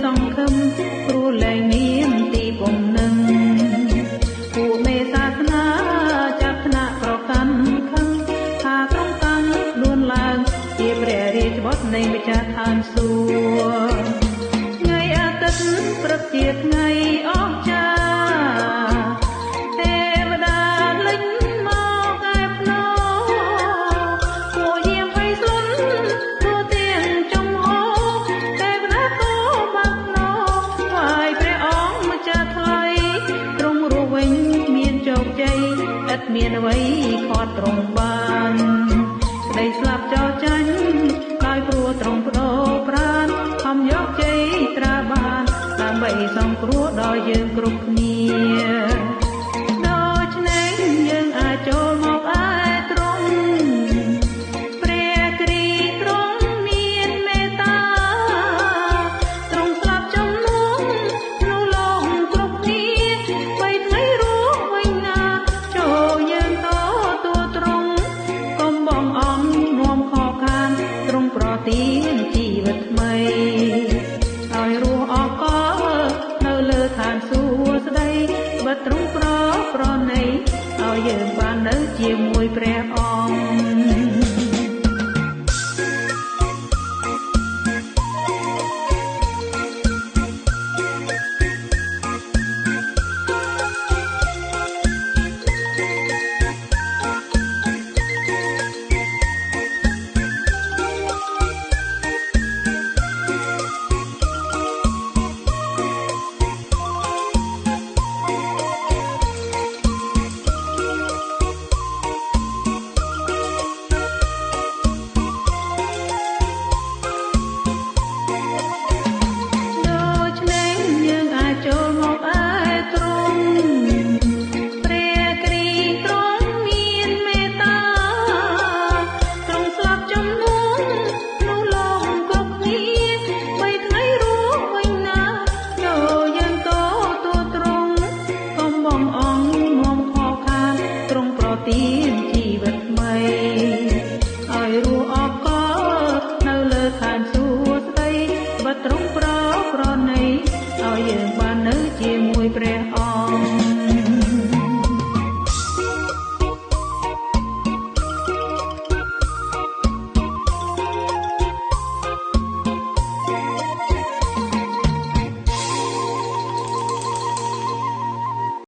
សង្ឃឹមព្រោះលែងមានទីពំនឹងពួកមេសាសនាចាប់ថ្នាក់ប្រកាន់ខឹងថាត្រង់តាំងខ្លួនឡើងជាព្រះរាជបុត្រនៃម្ចាស់ឋានសួគ៌ថ្ងៃអាទិត្យព្រឹកជាថ្ងៃអស្ចារ្យទេវតាលេចមកឯភ្នំពួកយាមភ័យស្លន់ធ្វើទាំងចំហទេវតាក៏បាត់ណោថ្វាយព្រះអង្គម្ចាស់ថ្លៃទ្រង់រស់វិញមានជោគជ័យឥតមានអ្វីខាត់ទ្រង់បានក្តីស្លាប់ចោលចាញ់ដោយព្រោះទ្រង់បដូរប្រាណខំយកជ័យត្រាបានដើម្បីសង្គ្រោះដល់យើងគ្រប់គ្នាដូច្នេះយើងអាចចូលមកឯទ្រង់ព្រះគ្រីស្ទទ្រង់មានមេត្តាទ្រង់ស្លាប់ចំនួនក្នុងលោកគ្រប់គ្នាបីថ្ងៃរស់វិញណាចូលយើងតទួទ្រង់កុំបងអង្គនាំខកខានទ្រង់ប្រទានជីវិតថ្មីឲ្យរស់អកលនៅលើឋានសួស្តីបិទទ្រង់ប្រណីឲ្យយើងបាននៅជាមួយព្រះអង្គទានជីវិតថ្មីឲ្យរស់អកលនៅលើឋានសួស្តីបិទទ្រង់ប្រណីឲ្យយើងបាននៅជាមួយព្រះអង្គ